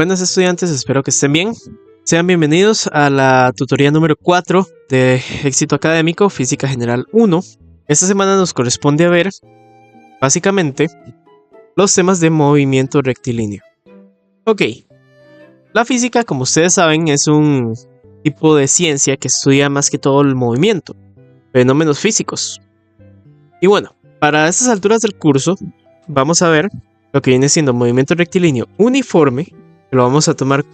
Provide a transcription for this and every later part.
Buenas estudiantes, espero que estén bien. Sean bienvenidos a la tutoría número 4 de Éxito Académico, Física General 1. Esta semana nos corresponde a ver, básicamente, los temas de movimiento rectilíneo. Ok, la física, como ustedes saben, es un tipo de ciencia que estudia más que todo el movimiento, fenómenos físicos. Y bueno, para estas alturas del curso, vamos a ver lo que viene siendo movimiento rectilíneo uniforme, que lo vamos a tomar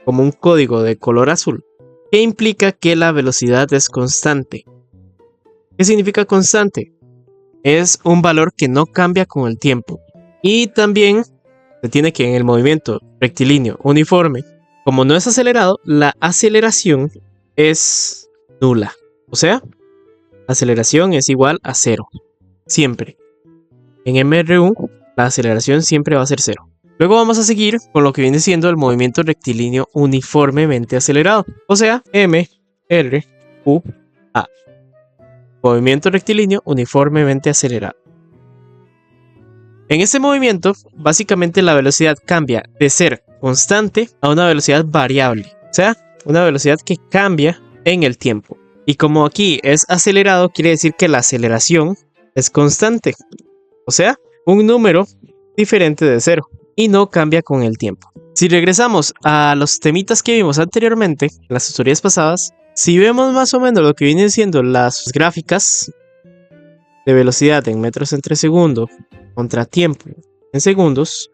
como un código de color azul, que implica que la velocidad es constante. ¿Qué significa constante? Es un valor que no cambia con el tiempo. Y también se tiene que en el movimiento rectilíneo uniforme, como no es acelerado, la aceleración es nula. O sea, aceleración es igual a 0. Siempre. En MRU, la aceleración siempre va a ser 0. Luego vamos a seguir con lo que viene siendo el movimiento rectilíneo uniformemente acelerado. O sea, MRUA. Movimiento rectilíneo uniformemente acelerado. En este movimiento, básicamente la velocidad cambia de ser constante a una velocidad variable. O sea, una velocidad que cambia en el tiempo. Y como aquí es acelerado, quiere decir que la aceleración es constante. O sea, un número diferente de 0 y no cambia con el tiempo. Si regresamos a los temitas que vimos anteriormente, en las tutorías pasadas, si vemos más o menos lo que vienen siendo las gráficas de velocidad en metros entre segundo contra tiempo en segundos,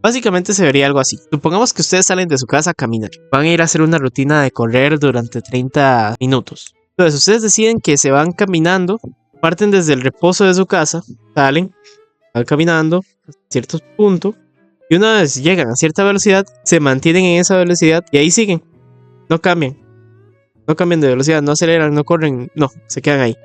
básicamente se vería algo así. Supongamos que ustedes salen de su casa a caminar. Van a ir a hacer una rutina de correr durante 30 minutos. Entonces ustedes deciden que se van caminando, parten desde el reposo de su casa, salen, van caminando a cierto punto y una vez llegan a cierta velocidad, se mantienen en esa velocidad y ahí siguen. No cambian. No cambian de velocidad, no aceleran, no corren, no, se quedan ahí.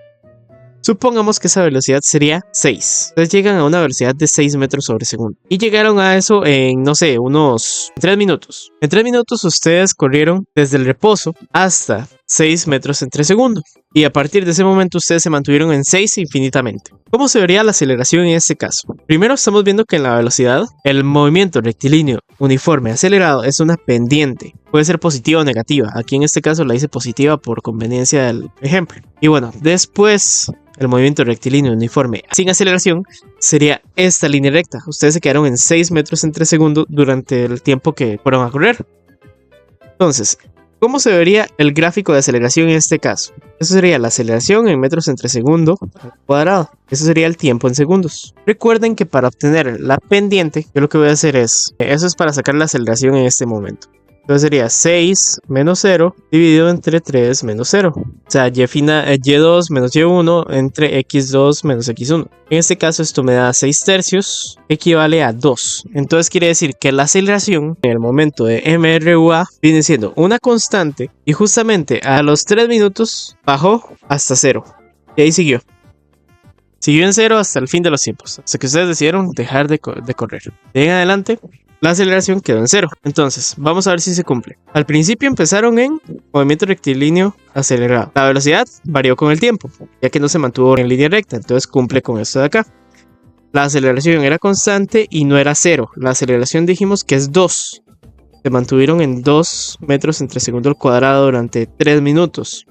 Supongamos que esa velocidad sería 6. Entonces llegan a una velocidad de 6 metros sobre segundo. Y llegaron a eso en, no sé, unos 3 minutos. En 3 minutos ustedes corrieron desde el reposo hasta 6 metros entre segundo. Y a partir de ese momento ustedes se mantuvieron en 6 infinitamente. ¿Cómo se vería la aceleración en este caso? Primero estamos viendo que en la velocidad, el movimiento rectilíneo uniforme acelerado es una pendiente. Puede ser positiva o negativa. Aquí en este caso la hice positiva por conveniencia del ejemplo. Y bueno, después el movimiento rectilíneo uniforme sin aceleración sería esta línea recta. Ustedes se quedaron en 6 metros entre segundo durante el tiempo que fueron a correr. Entonces, ¿cómo se vería el gráfico de aceleración en este caso? Eso sería la aceleración en metros entre segundo al cuadrado. Eso sería el tiempo en segundos. Recuerden que para obtener la pendiente, yo lo que voy a hacer es, eso es para sacar la aceleración en este momento. Entonces sería 6 menos 0 dividido entre 3 menos 0. O sea, y2 menos y1 entre x2 menos x1. En este caso esto me da 6 tercios, equivale a 2. Entonces quiere decir que la aceleración en el momento de MRUA viene siendo una constante y justamente a los 3 minutos bajó hasta 0. Y ahí siguió. Siguió en 0 hasta el fin de los tiempos, hasta que ustedes decidieron dejar de correr. De ahí en adelante, la aceleración quedó en 0. Entonces, vamos a ver si se cumple. Al principio empezaron en movimiento rectilíneo acelerado. La velocidad varió con el tiempo, ya que no se mantuvo en línea recta. Entonces cumple con esto de acá. La aceleración era constante y no era 0. La aceleración dijimos que es 2. Se mantuvieron en 2 metros entre segundo al cuadrado durante 3 minutos.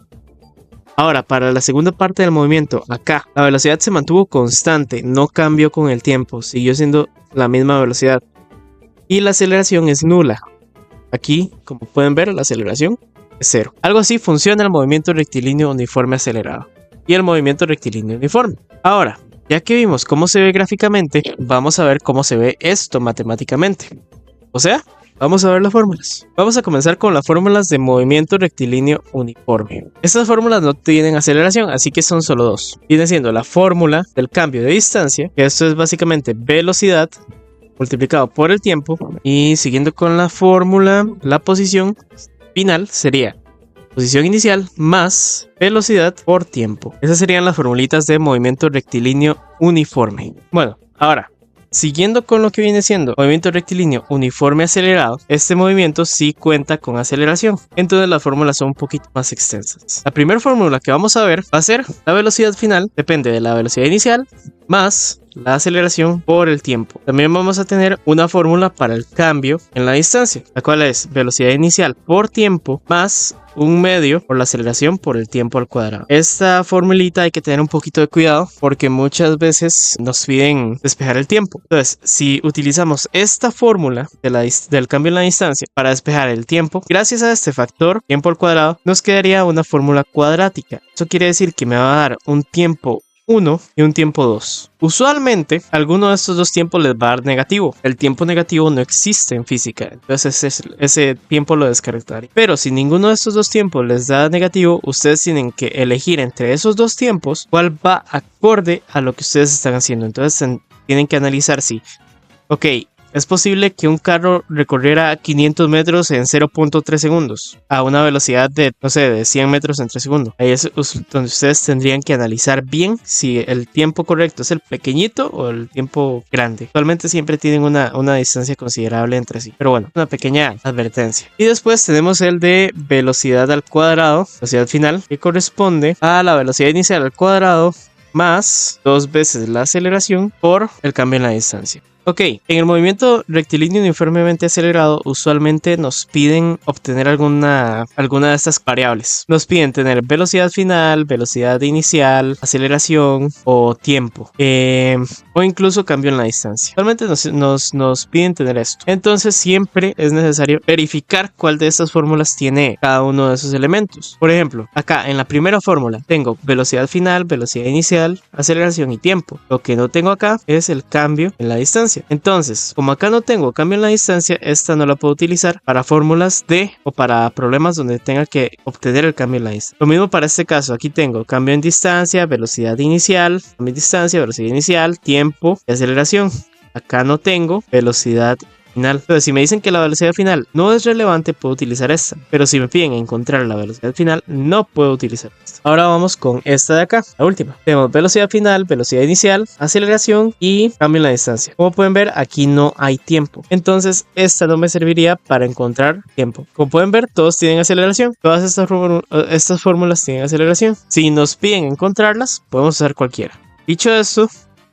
Ahora, para la segunda parte del movimiento, acá, la velocidad se mantuvo constante, no cambió con el tiempo, siguió siendo la misma velocidad. Y la aceleración es nula. Aquí, como pueden ver, la aceleración es 0. Algo así funciona el movimiento rectilíneo uniforme acelerado y el movimiento rectilíneo uniforme. Ahora, ya que vimos cómo se ve gráficamente, vamos a ver cómo se ve esto matemáticamente. O sea, vamos a ver las fórmulas. Vamos a comenzar con las fórmulas de movimiento rectilíneo uniforme. Estas fórmulas no tienen aceleración, así que son solo dos. Viene siendo la fórmula del cambio de distancia, que esto es básicamente velocidad multiplicado por el tiempo, y siguiendo con la fórmula, la posición final sería posición inicial más velocidad por tiempo. Esas serían las formulitas de movimiento rectilíneo uniforme. Bueno, ahora, siguiendo con lo que viene siendo movimiento rectilíneo uniforme acelerado, este movimiento sí cuenta con aceleración. Entonces las fórmulas son un poquito más extensas. La primera fórmula que vamos a ver va a ser la velocidad final, depende de la velocidad inicial, más la aceleración por el tiempo. También vamos a tener una fórmula para el cambio en la distancia, la cual es velocidad inicial por tiempo más un medio por la aceleración por el tiempo al cuadrado. Esta formulita hay que tener un poquito de cuidado porque muchas veces nos piden despejar el tiempo. Entonces, si utilizamos esta fórmula del cambio en la distancia para despejar el tiempo, gracias a este factor, tiempo al cuadrado, nos quedaría una fórmula cuadrática. Eso quiere decir que me va a dar un tiempo 1 y un tiempo 2. Usualmente, alguno de estos dos tiempos les va a dar negativo. El tiempo negativo no existe en física, entonces ese tiempo lo descartaría. Pero si ninguno de estos dos tiempos les da negativo, ustedes tienen que elegir entre esos dos tiempos cuál va acorde a lo que ustedes están haciendo. Entonces tienen que analizar si, ok, es posible que un carro recorriera 500 metros en 0.3 segundos a una velocidad de, no sé, de 100 metros en 3 segundos. Ahí es donde ustedes tendrían que analizar bien si el tiempo correcto es el pequeñito o el tiempo grande. Actualmente siempre tienen una distancia considerable entre sí. Pero bueno, una pequeña advertencia. Y después tenemos el de velocidad al cuadrado, velocidad final, que corresponde a la velocidad inicial al cuadrado más 2 veces la aceleración por el cambio en la distancia. Ok, en el movimiento rectilíneo uniformemente acelerado usualmente nos piden obtener alguna de estas variables. Nos piden tener velocidad final, velocidad inicial, aceleración o tiempo. O incluso cambio en la distancia. Usualmente nos piden tener esto. Entonces siempre es necesario verificar cuál de estas fórmulas tiene cada uno de esos elementos. Por ejemplo, acá en la primera fórmula tengo velocidad final, velocidad inicial, aceleración y tiempo. Lo que no tengo acá es el cambio en la distancia. Entonces, como acá no tengo cambio en la distancia, esta no la puedo utilizar para fórmulas o para problemas donde tenga que obtener el cambio en la distancia. Lo mismo para este caso, aquí tengo cambio en distancia, velocidad inicial, cambio en distancia, velocidad inicial, tiempo y aceleración. Acá no tengo velocidad final. Entonces, si me dicen que la velocidad final no es relevante, puedo utilizar esta. Pero si me piden encontrar la velocidad final, no puedo utilizar esta. Ahora vamos con esta de acá, la última. Tenemos velocidad final, velocidad inicial, aceleración y cambio en la distancia. Como pueden ver, aquí no hay tiempo. Entonces, esta no me serviría para encontrar tiempo. Como pueden ver, todos tienen aceleración. Todas estas fórmulas tienen aceleración. Si nos piden encontrarlas, podemos usar cualquiera. Dicho esto,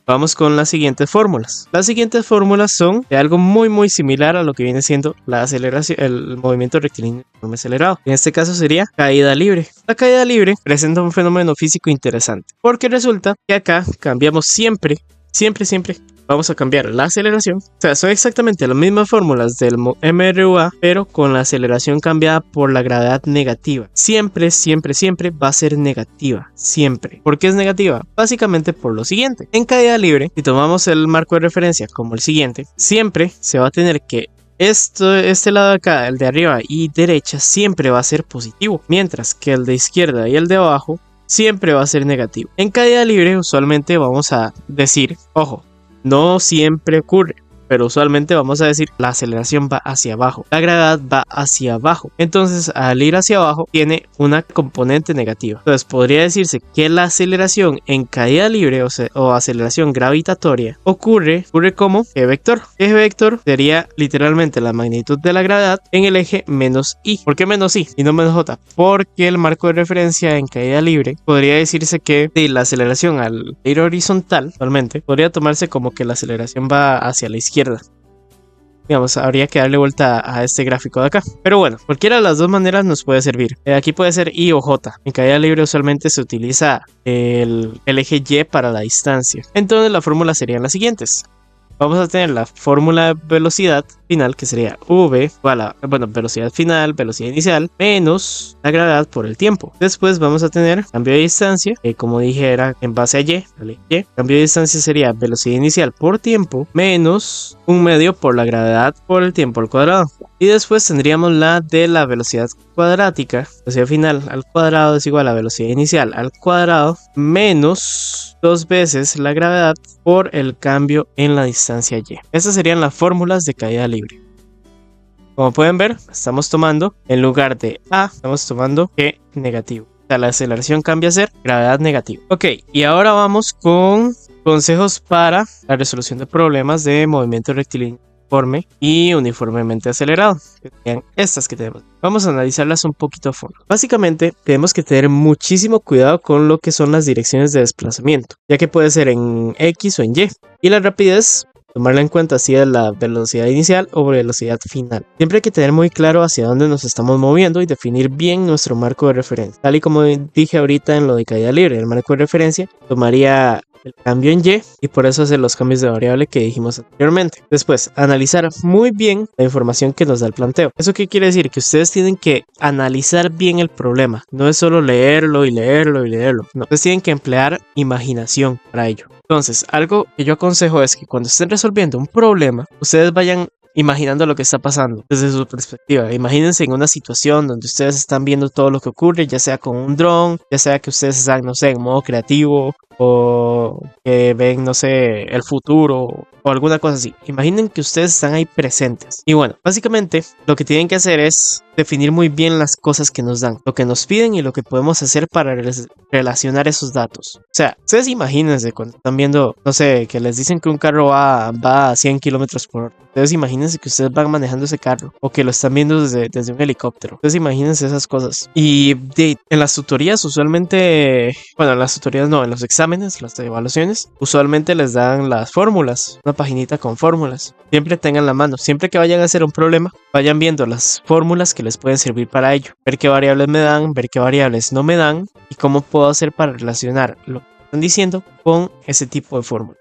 vamos con las siguientes fórmulas. Las siguientes fórmulas son de algo muy similar a lo que viene siendo la aceleración, el movimiento rectilíneo uniforme acelerado. En este caso sería caída libre. La caída libre presenta un fenómeno físico interesante, porque resulta que acá cambiamos siempre. Vamos a cambiar la aceleración. O sea, son exactamente las mismas fórmulas del MRUA, pero con la aceleración cambiada por la gravedad negativa. Siempre va a ser negativa. Siempre. ¿Por qué es negativa? Básicamente por lo siguiente. En caída libre, si tomamos el marco de referencia como el siguiente, siempre se va a tener que este lado de acá, el de arriba y derecha, siempre va a ser positivo. Mientras que el de izquierda y el de abajo siempre va a ser negativo. En caída libre, usualmente vamos a decir, ojo, no siempre ocurre, pero usualmente vamos a decir la aceleración va hacia abajo, la gravedad va hacia abajo. Entonces, al ir hacia abajo, tiene una componente negativa. Entonces, podría decirse que la aceleración en caída libre o aceleración gravitatoria ocurre como eje vector. Eje vector sería literalmente la magnitud de la gravedad en el eje menos i. ¿Por qué menos i y no menos j? Porque el marco de referencia en caída libre podría decirse que la aceleración al ir horizontal, actualmente, podría tomarse como que la aceleración va hacia la izquierda. Digamos, habría que darle vuelta a este gráfico de acá. Pero bueno, cualquiera de las dos maneras nos puede servir. Aquí puede ser I o J. En caída libre usualmente se utiliza el eje Y para la distancia. Entonces las fórmulas serían las siguientes. Vamos a tener la fórmula de velocidad final, que sería V igual a, velocidad final, velocidad inicial, menos la gravedad por el tiempo. Después vamos a tener cambio de distancia, que como dije era en base a Y, ¿vale? Cambio de distancia sería velocidad inicial por tiempo, menos un medio por la gravedad por el tiempo al cuadrado. Y después tendríamos la de la velocidad cuadrática, velocidad final al cuadrado es igual a velocidad inicial al cuadrado, menos 2 veces la gravedad por el cambio en la distancia Y. Estas serían las fórmulas de caída libre. Como pueden ver, estamos tomando, en lugar de A, estamos tomando G negativo. O sea, la aceleración cambia a ser gravedad negativa. Ok, y ahora vamos con Consejos para la resolución de problemas de movimiento rectilíneo uniforme y uniformemente acelerado, que serían estas que tenemos. Vamos a analizarlas un poquito a fondo. Básicamente, tenemos que tener muchísimo cuidado con lo que son las direcciones de desplazamiento, ya que puede ser en X o en Y. Y la rapidez, tomarla en cuenta si es la velocidad inicial o velocidad final. Siempre hay que tener muy claro hacia dónde nos estamos moviendo y definir bien nuestro marco de referencia. Tal y como dije ahorita en lo de caída libre, el marco de referencia tomaría el cambio en Y y por eso hacer los cambios de variable que dijimos anteriormente. Después, analizar muy bien la información que nos da el planteo. ¿Eso qué quiere decir? Que ustedes tienen que analizar bien el problema. No es solo leerlo y leerlo y leerlo. No, ustedes tienen que emplear imaginación para ello. Entonces, algo que yo aconsejo es que cuando estén resolviendo un problema, ustedes vayan imaginando lo que está pasando desde su perspectiva. Imagínense en una situación donde ustedes están viendo todo lo que ocurre, ya sea con un dron, ya sea que ustedes están, no sé, en modo creativo o que ven, no sé, el futuro o alguna cosa así. Imaginen que ustedes están ahí presentes. Y bueno, básicamente lo que tienen que hacer es definir muy bien las cosas que nos dan, lo que nos piden y lo que podemos hacer para relacionar esos datos. O sea, ustedes imagínense cuando están viendo, no sé, que les dicen que un carro va a 100 kilómetros por hora. Ustedes imagínense que ustedes van manejando ese carro o que lo están viendo desde un helicóptero. Ustedes imagínense esas cosas. Y en las tutorías usualmente, bueno, en las tutorías no, en los exámenes, las evaluaciones, usualmente les dan las fórmulas, una paginita con fórmulas. Siempre tengan la mano, siempre que vayan a hacer un problema, vayan viendo las fórmulas que les pueden servir para ello. Ver qué variables me dan, ver qué variables no me dan y cómo puedo hacer para relacionar lo que están diciendo con ese tipo de fórmula.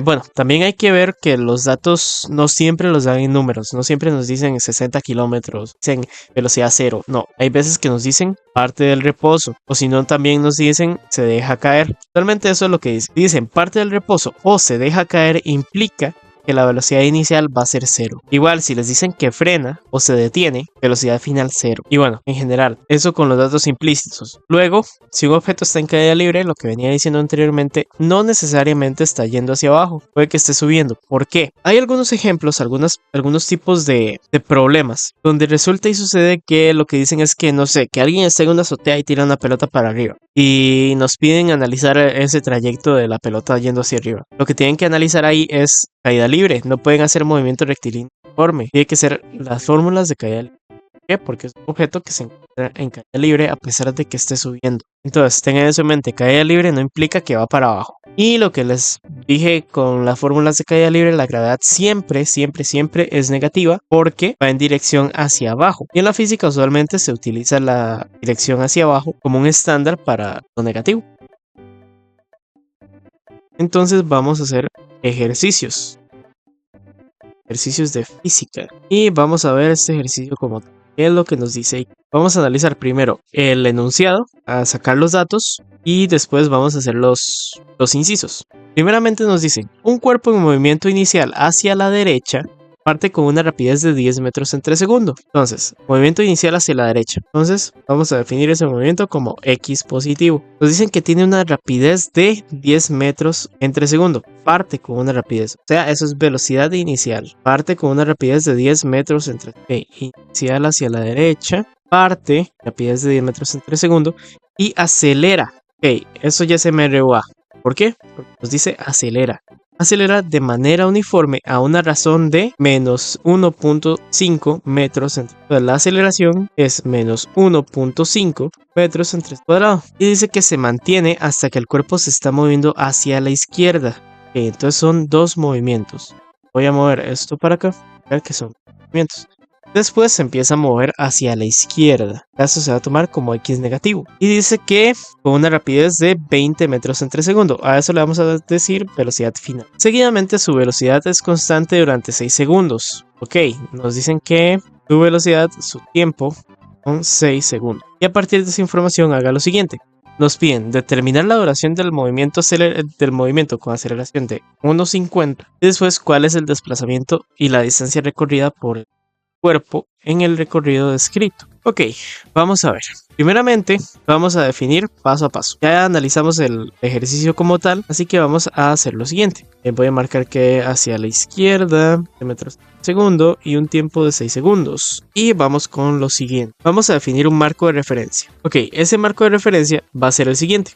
Bueno, también hay que ver que los datos no siempre los dan en números, no siempre nos dicen 60 kilómetros, dicen velocidad cero, no, hay veces que nos dicen parte del reposo, o si no también nos dicen se deja caer. Realmente eso es lo que dicen parte del reposo o se deja caer implica que la velocidad inicial va a ser 0. Igual si les dicen que frena o se detiene, velocidad final 0. Y bueno, en general, eso con los datos implícitos. Luego, si un objeto está en caída libre, lo que venía diciendo anteriormente, no necesariamente está yendo hacia abajo, puede que esté subiendo. ¿Por qué? Hay algunos ejemplos, algunos tipos de problemas, donde resulta y sucede que lo que dicen es que, no sé, que alguien está en una azotea y tira una pelota para arriba. Y nos piden analizar ese trayecto de la pelota yendo hacia arriba. Lo que tienen que analizar ahí es caída libre, no pueden hacer movimiento rectilíneo uniforme. Tiene que ser las fórmulas de caída libre. ¿Por qué? Porque es un objeto que se encuentra en caída libre a pesar de que esté subiendo. Entonces, tengan eso en mente, caída libre no implica que va para abajo. Y lo que les dije con las fórmulas de caída libre, la gravedad siempre, siempre, siempre es negativa porque va en dirección hacia abajo. Y en la física usualmente se utiliza la dirección hacia abajo como un estándar para lo negativo. Entonces vamos a hacer ejercicios de física y vamos a ver este ejercicio como tal. ¿Qué es lo que nos dice? Vamos a analizar primero el enunciado, a sacar los datos y después vamos a hacer los incisos. Primeramente nos dicen, un cuerpo en movimiento inicial hacia la derecha parte con una rapidez de 10 metros entre segundo. Entonces, movimiento inicial hacia la derecha. Entonces, vamos a definir ese movimiento como X positivo. Nos dicen que tiene una rapidez de 10 metros entre segundo. Parte con una rapidez. O sea, eso es velocidad inicial. Parte con una rapidez de 10 metros entre inicial hacia la derecha. Parte, rapidez de 10 metros entre segundo. Y acelera. Ok, eso ya se me reúa. ¿Por qué? Porque nos dice acelera. Acelera de manera uniforme a una razón de menos 1.5 metros entre cuadrado. La aceleración es menos 1.5 metros entre cuadrado. Y dice que se mantiene hasta que el cuerpo se está moviendo hacia la izquierda. Okay, entonces son dos movimientos. Voy a mover esto para acá. Ver que son movimientos. Después se empieza a mover hacia la izquierda. Esto se va a tomar como X negativo. Y dice que con una rapidez de 20 metros entre segundo. A eso le vamos a decir velocidad final. Seguidamente su velocidad es constante durante 6 segundos. Ok, nos dicen que su velocidad, su tiempo, son 6 segundos. Y a partir de esa información haga lo siguiente. Nos piden determinar la duración del movimiento con aceleración de 1.50. Y después cuál es el desplazamiento y la distancia recorrida por el cuerpo en el recorrido descrito. Ok, vamos a ver. Primeramente, vamos a definir paso a paso. Ya analizamos el ejercicio como tal, así que vamos a hacer lo siguiente. Voy a marcar que hacia la izquierda, metros por segundo y un tiempo de 6 segundos. Y vamos con lo siguiente. Vamos a definir un marco de referencia. Ok, ese marco de referencia va a ser el siguiente.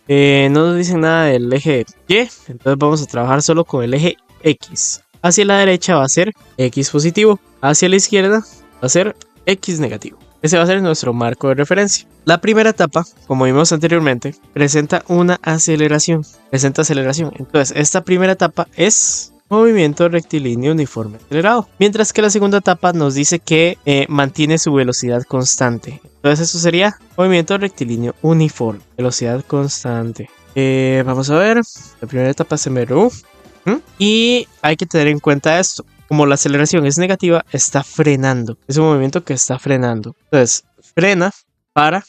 No nos dicen nada del eje Y, entonces vamos a trabajar solo con el eje X. Hacia la derecha va a ser X positivo. Hacia la izquierda va a ser X negativo. Ese va a ser nuestro marco de referencia. La primera etapa, como vimos anteriormente, presenta una aceleración. Entonces, esta primera etapa es movimiento rectilíneo uniforme acelerado. Mientras que la segunda etapa nos dice que mantiene su velocidad constante. Entonces, eso sería movimiento rectilíneo uniforme. Velocidad constante. Vamos a ver. La primera etapa se me... Y hay que tener en cuenta esto. Como la aceleración es negativa, está frenando. Es un movimiento que está frenando. Entonces, frena, para,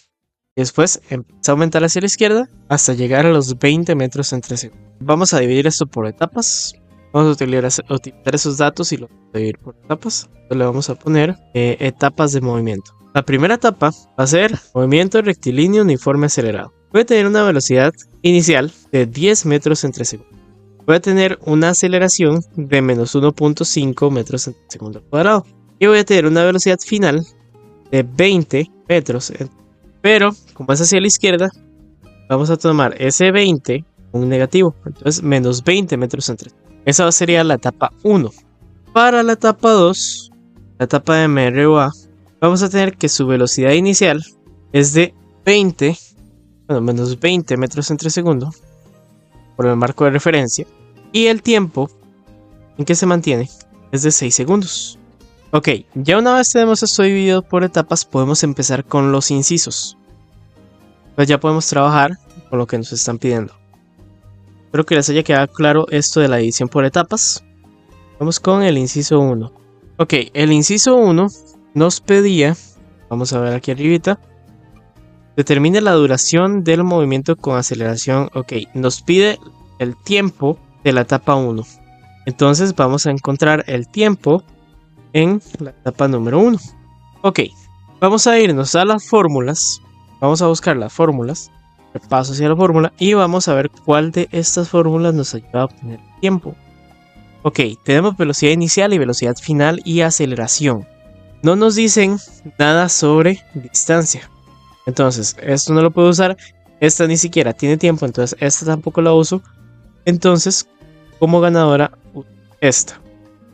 y después empieza a aumentar hacia la izquierda hasta llegar a los 20 metros entre segundos. Vamos a dividir esto por etapas. Vamos a utilizar esos datos y lo vamos a dividir por etapas. Entonces le vamos a poner etapas de movimiento. La primera etapa va a ser movimiento rectilíneo uniforme acelerado. Puede tener una velocidad inicial de 10 metros entre segundos. Voy a tener una aceleración de menos 1.5 metros en segundo al cuadrado. Y voy a tener una velocidad final de 20 metros. Pero, como es hacia la izquierda, vamos a tomar ese 20 un negativo. Entonces, menos 20 metros entre. Esa sería la etapa 1. Para la etapa 2, la etapa de MRUA, vamos a tener que su velocidad inicial es de menos 20 metros entre segundo. Por el marco de referencia. Y el tiempo en que se mantiene es de 6 segundos. Ok, ya una vez tenemos esto dividido por etapas, podemos empezar con los incisos. Pues ya podemos trabajar con lo que nos están pidiendo. Espero que les haya quedado claro esto de la división por etapas. Vamos con el inciso 1. Ok, el inciso 1 nos pedía, vamos a ver aquí arribita, determine la duración del movimiento con aceleración. Ok, nos pide el tiempo de la etapa 1. Entonces vamos a encontrar el tiempo en la etapa número 1. Ok, vamos a irnos a las fórmulas. Vamos a buscar las fórmulas. Repaso hacia la fórmula y vamos a ver cuál de estas fórmulas nos ayuda a obtener el tiempo. Ok, tenemos velocidad inicial y velocidad final y aceleración. No nos dicen nada sobre distancia. Entonces, esto no lo puedo usar. Esta ni siquiera tiene tiempo, entonces esta tampoco la uso. Entonces, como ganadora, esta.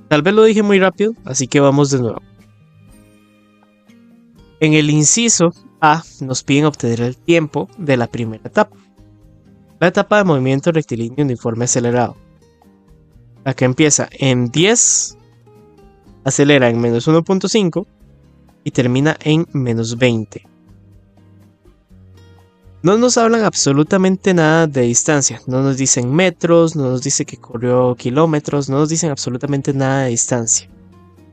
Tal vez lo dije muy rápido, así que vamos de nuevo. En el inciso A nos piden obtener el tiempo de la primera etapa. La etapa de movimiento rectilíneo uniforme acelerado. La que empieza en 10, acelera en menos 1.5 y termina en menos 20. No nos hablan absolutamente nada de distancia, no nos dicen metros, no nos dice que corrió kilómetros, no nos dicen absolutamente nada de distancia.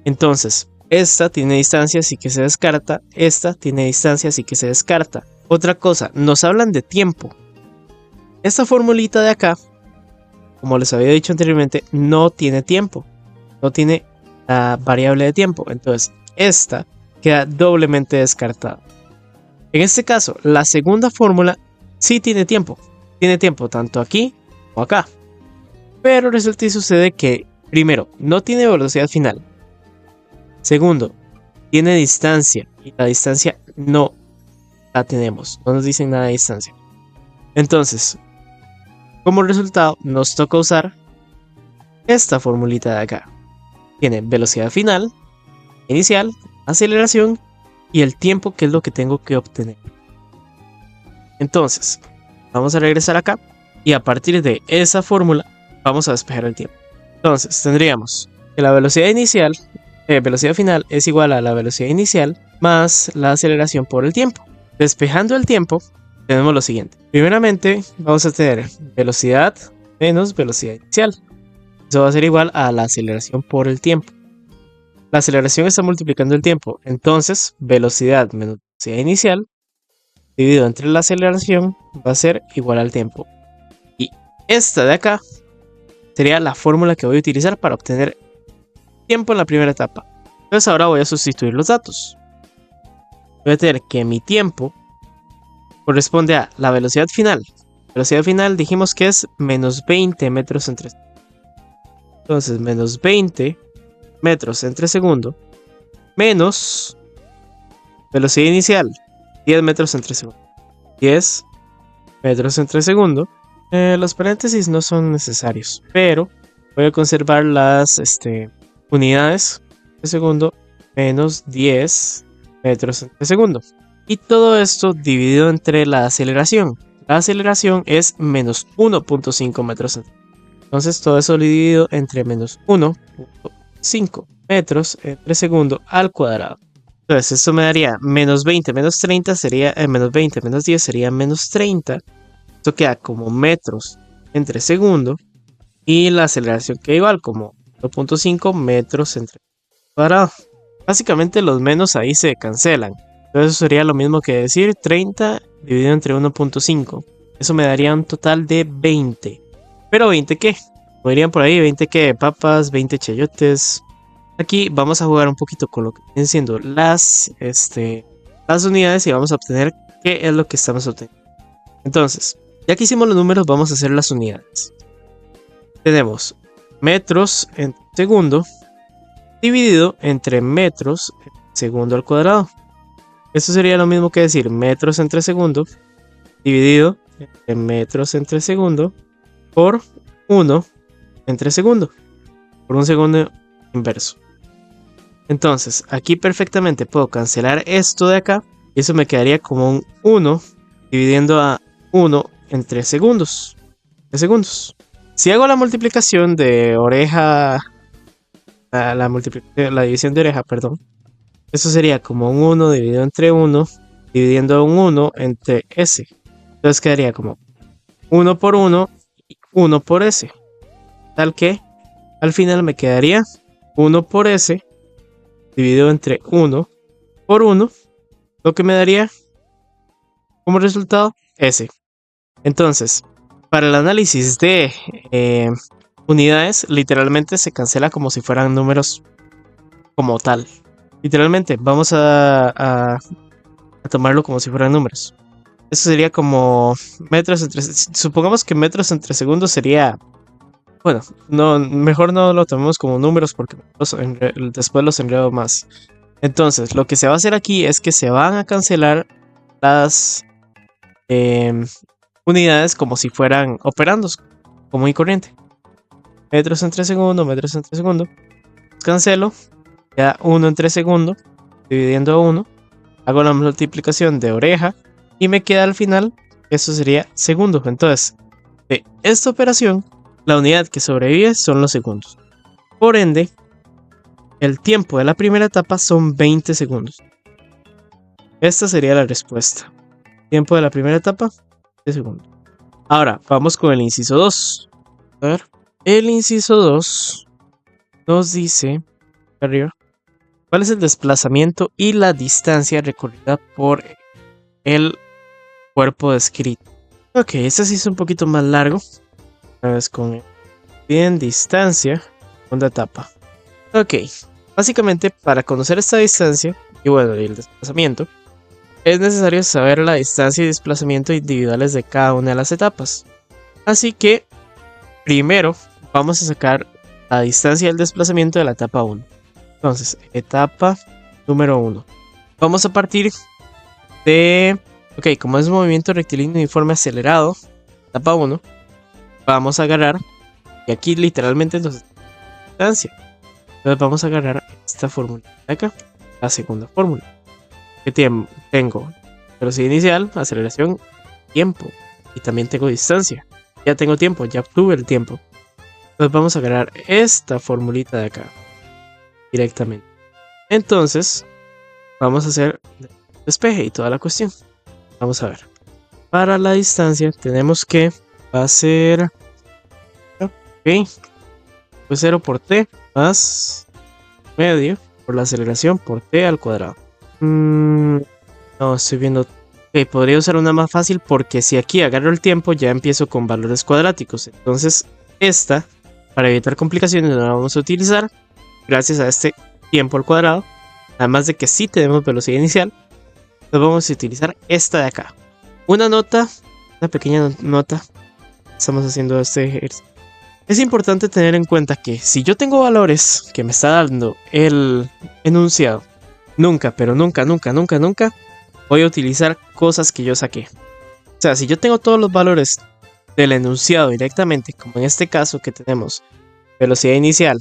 Entonces, esta tiene distancia, así que se descarta, esta tiene distancia, así que se descarta. Otra cosa, nos hablan de tiempo. Esta formulita de acá, como les había dicho anteriormente, no tiene tiempo, no tiene la variable de tiempo, entonces esta queda doblemente descartada. En este caso, la segunda fórmula sí tiene tiempo tanto aquí como acá. Pero resulta y sucede que, primero, no tiene velocidad final. Segundo, tiene distancia y la distancia no la tenemos. No nos dicen nada de distancia. Entonces, como resultado, nos toca usar esta formulita de acá. Tiene velocidad final, inicial, aceleración y el tiempo, que es lo que tengo que obtener. Entonces, vamos a regresar acá y a partir de esa fórmula vamos a despejar el tiempo. Entonces, tendríamos que la velocidad inicial, velocidad final es igual a la velocidad inicial más la aceleración por el tiempo. Despejando el tiempo, tenemos lo siguiente. Primeramente, vamos a tener velocidad menos velocidad inicial. Eso va a ser igual a la aceleración por el tiempo. La aceleración está multiplicando el tiempo, entonces velocidad menos velocidad inicial dividido entre la aceleración va a ser igual al tiempo. Y esta de acá sería la fórmula que voy a utilizar para obtener tiempo en la primera etapa. Entonces ahora voy a sustituir los datos. voy a tener que mi tiempo corresponde a la velocidad final. La velocidad final dijimos que es menos 20 metros entre segundo. Entonces, menos 20 metros entre segundo menos velocidad inicial, 10 metros entre segundo. 10 metros entre segundo. Los paréntesis no son necesarios, pero voy a conservar las unidades de segundo menos 10 metros entre segundo. Y todo esto dividido entre la aceleración. La aceleración es menos 1.5 metros entre segundo. Entonces todo eso dividido entre menos 1.5 metros entre segundo al cuadrado. Entonces esto me daría menos 20 menos 30 sería menos 20 menos 10 sería menos 30. Esto queda como metros entre segundo. Y la aceleración queda igual como 1.5 metros entre cuadrado. Básicamente los menos ahí se cancelan. Entonces eso sería lo mismo que decir 30 dividido entre 1.5. Eso me daría un total de 20. ¿Pero 20 qué? Como dirían por ahí, 20 qué, papas, 20 chayotes. Aquí vamos a jugar un poquito con lo que vienen siendo las unidades y vamos a obtener qué es lo que estamos obteniendo. Entonces, ya que hicimos los números, vamos a hacer las unidades. Tenemos metros en segundo dividido entre metros en segundo al cuadrado. Esto sería lo mismo que decir metros entre segundo dividido entre metros entre segundo por 1 entre segundo, por un segundo inverso. Entonces, aquí perfectamente puedo cancelar esto de acá y eso me quedaría como un 1 dividiendo a 1 entre segundos. Si hago la multiplicación de oreja, la división de oreja, perdón, eso sería como un 1 dividido entre 1, dividiendo un 1 entre S. Entonces quedaría como 1 por 1 y 1 por S. Tal que al final me quedaría 1 por S dividido entre 1 por 1, lo que me daría como resultado S. Entonces, para el análisis de unidades, literalmente se cancela como si fueran números como tal. Literalmente, vamos a tomarlo como si fueran números. Eso sería como metros entre... Supongamos que metros entre segundos sería... Bueno, no, mejor no lo tomemos como números porque después los enredo más. Entonces, lo que se va a hacer aquí es que se van a cancelar las unidades como si fueran operandos, común y corriente. Metros entre segundo, metros entre segundo. Cancelo, queda 1 entre segundo, dividiendo a 1. Hago la multiplicación de oreja y me queda al final, eso sería segundo. Entonces, de esta operación, la unidad que sobrevive son los segundos. Por ende, el tiempo de la primera etapa son 20 segundos. Esta sería la respuesta. Tiempo de la primera etapa, 20 segundos. Ahora, vamos con el inciso 2. A ver, el inciso 2 nos dice, arriba, ¿cuál es el desplazamiento y la distancia recorrida por el cuerpo descrito? Ok, este sí es un poquito más largo. Una vez con bien distancia, segunda etapa. Ok, básicamente para conocer esta distancia y bueno, y el desplazamiento, es necesario saber la distancia y desplazamiento individuales de cada una de las etapas. Así que primero vamos a sacar la distancia y el desplazamiento de la etapa 1. Entonces, etapa número 1. Vamos a partir de... Ok, como es movimiento rectilíneo uniforme acelerado, etapa 1, vamos a agarrar, y aquí literalmente entonces distancia. Entonces vamos a agarrar esta fórmula de acá, la segunda fórmula. Que tengo velocidad inicial, aceleración, tiempo. Y también tengo distancia. Ya tengo tiempo, ya obtuve el tiempo. Entonces vamos a agarrar esta formulita de acá directamente. Entonces vamos a hacer despeje y toda la cuestión. Vamos a ver. Para la distancia tenemos que va a ser... Ok. Pues 0 por t más medio por la aceleración por t al cuadrado. No, estoy viendo. Ok, podría usar una más fácil porque si aquí agarro el tiempo ya empiezo con valores cuadráticos. Entonces esta, para evitar complicaciones, no la vamos a utilizar gracias a este tiempo al cuadrado. Además de que sí tenemos velocidad inicial. Entonces vamos a utilizar esta de acá. Una pequeña nota. Estamos haciendo este ejercicio. Es importante tener en cuenta que si yo tengo valores que me está dando el enunciado, nunca voy a utilizar cosas que yo saqué. O sea, si yo tengo todos los valores del enunciado directamente, como en este caso que tenemos velocidad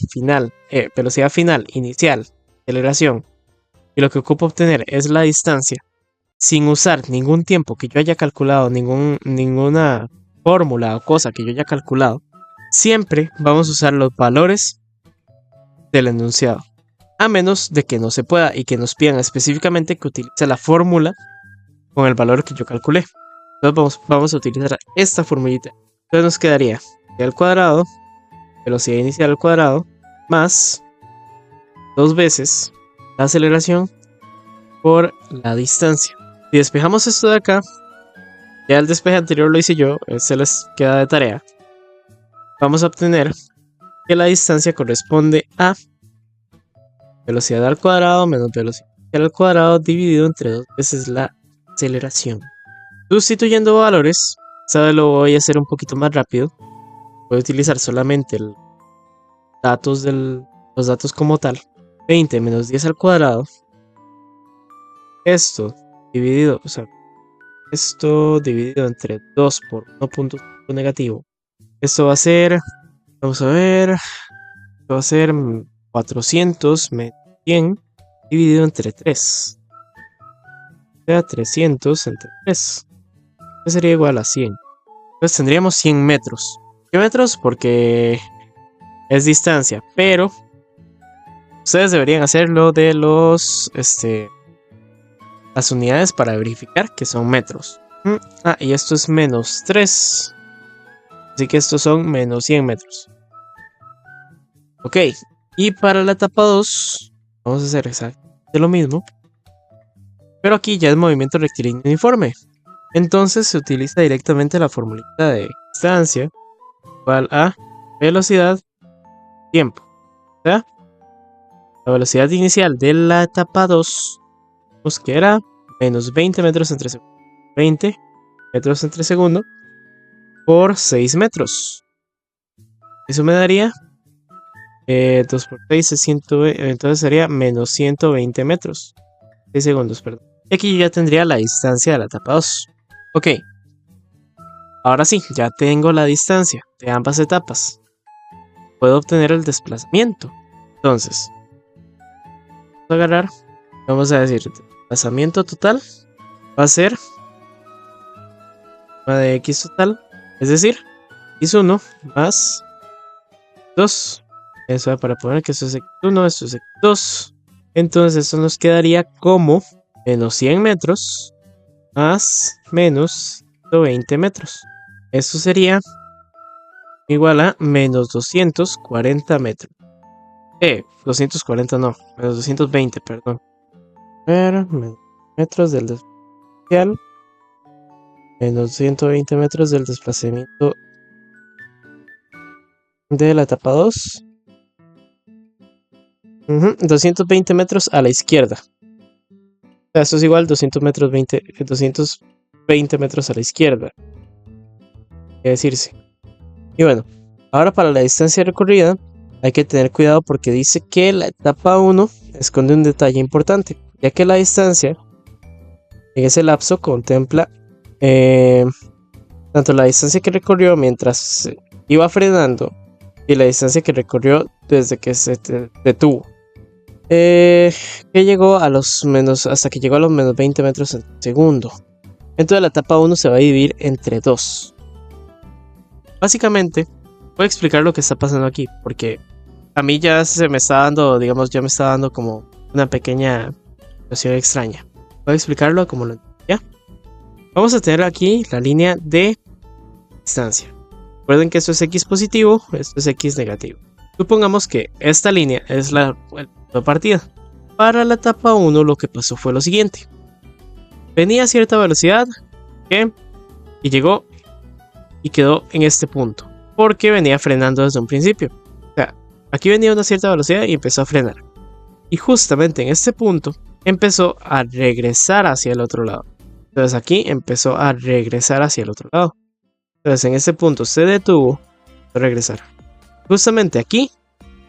final, inicial, aceleración, y lo que ocupo obtener es la distancia, sin usar ningún tiempo que yo haya calculado, ninguna fórmula o cosa que yo haya calculado, siempre vamos a usar los valores del enunciado. A menos de que no se pueda y que nos pidan específicamente que utilice la fórmula con el valor que yo calculé. Entonces vamos a utilizar esta formulita. Entonces nos quedaría y al cuadrado, velocidad inicial al cuadrado, más 2 veces la aceleración por la distancia. Si despejamos esto de acá, ya el despeje anterior lo hice yo, se les queda de tarea. Vamos a obtener que la distancia corresponde a velocidad al cuadrado menos velocidad al cuadrado dividido entre 2 veces la aceleración. Sustituyendo valores, esta lo voy a hacer un poquito más rápido. Voy a utilizar solamente los datos como tal. 20 menos 10 al cuadrado. Esto dividido entre 2 por 1.5 negativo. Esto va a ser, vamos a ver, esto va a ser 400 menos 100 dividido entre 3. O sea, 300 entre 3. Esto sería igual a 100. Entonces tendríamos 100 metros. 100 metros porque es distancia, pero ustedes deberían hacerlo de las unidades para verificar que son metros. Y esto es menos 3. Así que estos son menos 100 metros. Ok, y para la etapa 2 vamos a hacer exactamente lo mismo. Pero aquí ya es movimiento rectilíneo uniforme. Entonces se utiliza directamente la formulita de distancia igual a velocidad tiempo. O sea, la velocidad inicial de la etapa 2 que era menos 20 metros entre segundo. 20 metros entre segundo por 6 metros. Eso me daría 2 por 6 es 120, entonces sería menos 120 metros. 6 segundos, perdón. Y aquí ya tendría la distancia de la etapa 2. Ok. Ahora sí, ya tengo la distancia de ambas etapas. Puedo obtener el desplazamiento. Entonces, vamos a decir, el desplazamiento total va a ser de x total, es decir, x1 más 2. Eso para poner que esto es x1, esto es x2. Entonces esto nos quedaría como menos 100 metros más menos 120 metros. Esto sería igual a menos 240 metros. 240 no, menos 220, perdón. Menos metros del desplazamiento. Menos 120 metros del desplazamiento de la etapa 2. 220 metros a la izquierda. O sea, esto es igual 220 metros a la izquierda. Quiere decirse. Y bueno, ahora para la distancia recorrida hay que tener cuidado porque dice que la etapa 1 esconde un detalle importante, ya que la distancia en ese lapso contempla tanto la distancia que recorrió mientras iba frenando y la distancia que recorrió desde que se detuvo. Que llegó a hasta que llegó a los menos 20 metros en segundo. Entonces la etapa 1 se va a dividir entre 2. Básicamente, voy a explicar lo que está pasando aquí, porque a mí ya se me está dando, ya me está dando como una pequeña situación extraña. Voy a explicarlo como lo entiendo, ¿ya? Vamos a tener aquí la línea de distancia. Recuerden que esto es x positivo, esto es x negativo. Supongamos que esta línea es la partida. Para la etapa 1 lo que pasó fue lo siguiente. Venía a cierta velocidad y llegó y quedó en este punto, porque venía frenando desde un principio. O sea, aquí venía a una cierta velocidad y empezó a frenar. Y justamente en este punto empezó a regresar hacia el otro lado. Entonces aquí empezó a regresar hacia el otro lado. Entonces en este punto se detuvo a regresar. Justamente aquí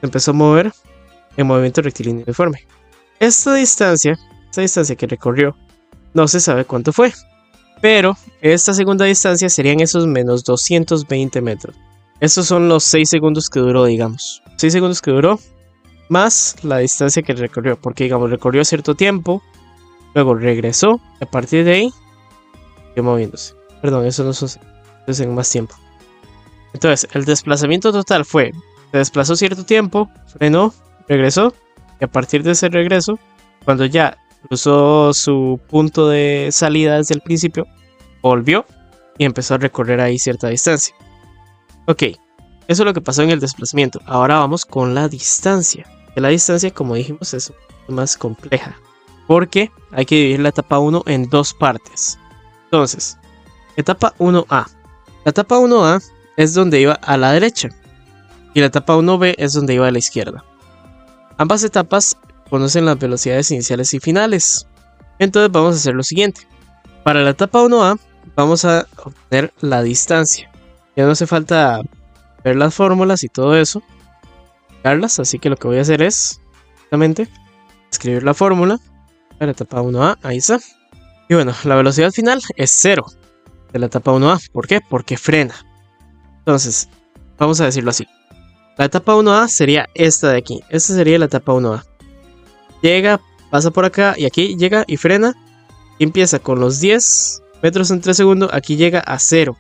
se empezó a mover en movimiento rectilíneo uniforme. Esta distancia que recorrió, no se sabe cuánto fue. Pero esta segunda distancia serían esos menos 220 metros. Estos son los 6 segundos que duró, digamos. 6 segundos que duró, más la distancia que recorrió. Porque, digamos, recorrió cierto tiempo, luego regresó, y a partir de ahí, siguió moviéndose. Perdón, eso no sucede. Entonces, en más tiempo. Entonces, el desplazamiento total fue, se desplazó cierto tiempo, frenó, regresó, y a partir de ese regreso, cuando ya cruzó su punto de salida desde el principio, volvió y empezó a recorrer ahí cierta distancia. Ok, eso es lo que pasó en el desplazamiento. Ahora vamos con la distancia. Que la distancia, como dijimos, es más compleja, porque hay que dividir la etapa 1 en dos partes. Entonces, etapa 1A. La etapa 1A es donde iba a la derecha y la etapa 1B es donde iba a la izquierda. Ambas etapas conocen las velocidades iniciales y finales. Entonces vamos a hacer lo siguiente. Para la etapa 1A vamos a obtener la distancia. Ya no hace falta ver las fórmulas y todo eso, así que lo que voy a hacer es justamente escribir la fórmula para la etapa 1A. Ahí está. Y bueno, la velocidad final es 0 de la etapa 1A. ¿Por qué? Porque frena. Entonces, vamos a decirlo así. La etapa 1A sería esta de aquí. Esta sería la etapa 1A. Llega, pasa por acá y aquí llega y frena. Y empieza con los 10 metros en 3 segundos. Aquí llega a 0.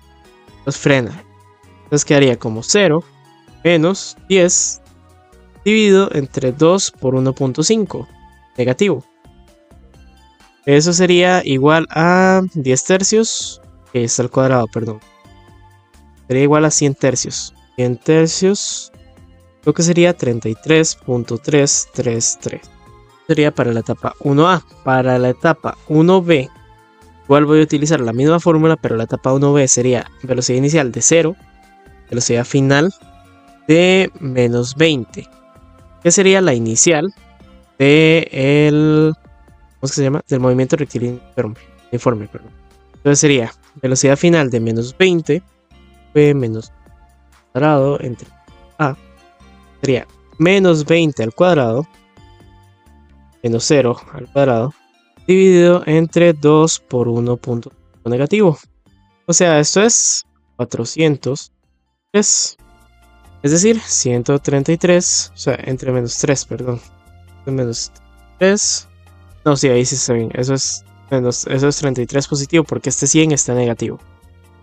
Entonces frena. Entonces quedaría como 0 menos 10 dividido entre 2 por 1.5. Negativo. Eso sería igual a 10 tercios. Que está al cuadrado, perdón. Sería igual a 100 tercios. 100 tercios. Lo que sería 33.333. Sería para la etapa 1A. Para la etapa 1B, igual voy a utilizar la misma fórmula, pero la etapa 1B sería velocidad inicial de 0, velocidad final de menos 20, que sería la inicial de ¿cómo se llama? Del movimiento rectilíneo uniforme. Entonces sería velocidad final de menos 20, B menos cuadrado entre A, sería menos 20 al cuadrado, menos 0 al cuadrado, dividido entre 2 por 1.5 negativo. O sea, esto es 403. Es decir, 133. O sea, entre menos 3, perdón. Menos 3. No, sí, ahí sí está bien. Eso es 33 positivo porque este 100 está negativo.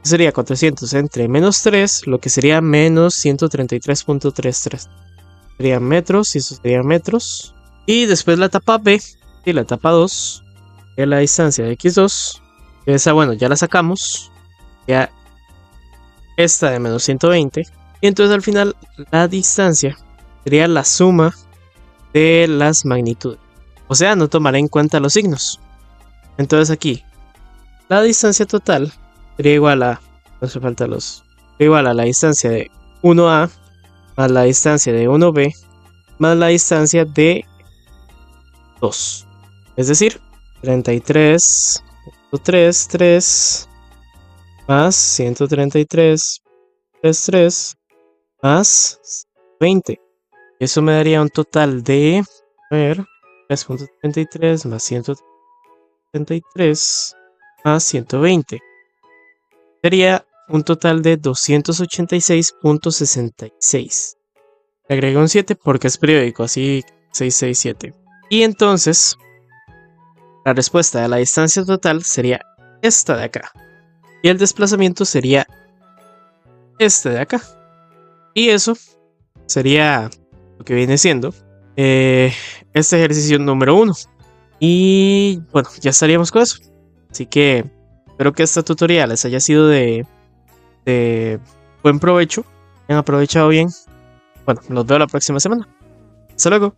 Sería 400 entre menos 3, lo que sería menos 133.33. Serían metros y eso sería metros. Y después la etapa B y la etapa 2, que es la distancia de x2. Esa, bueno, ya la sacamos. Ya esta de menos 120. Y entonces al final la distancia sería la suma de las magnitudes. O sea, no tomaré en cuenta los signos. Entonces aquí, la distancia total sería igual a, no hace falta los, igual a la distancia de 1A más la distancia de 1B más la distancia de 2. Es decir, 33.33 más 133.33 más 20. Eso me daría un total de, a ver, 3.33 más 133 más 120. Sería un total de 286.66. Le agregué un 7 porque es periódico, así 667. Y entonces, la respuesta de la distancia total sería esta de acá. Y el desplazamiento sería este de acá. Y eso sería lo que viene siendo este ejercicio número 1. Y bueno, ya estaríamos con eso. Así que espero que este tutorial les haya sido de buen provecho. Han aprovechado bien. Bueno, los veo la próxima semana. Hasta luego.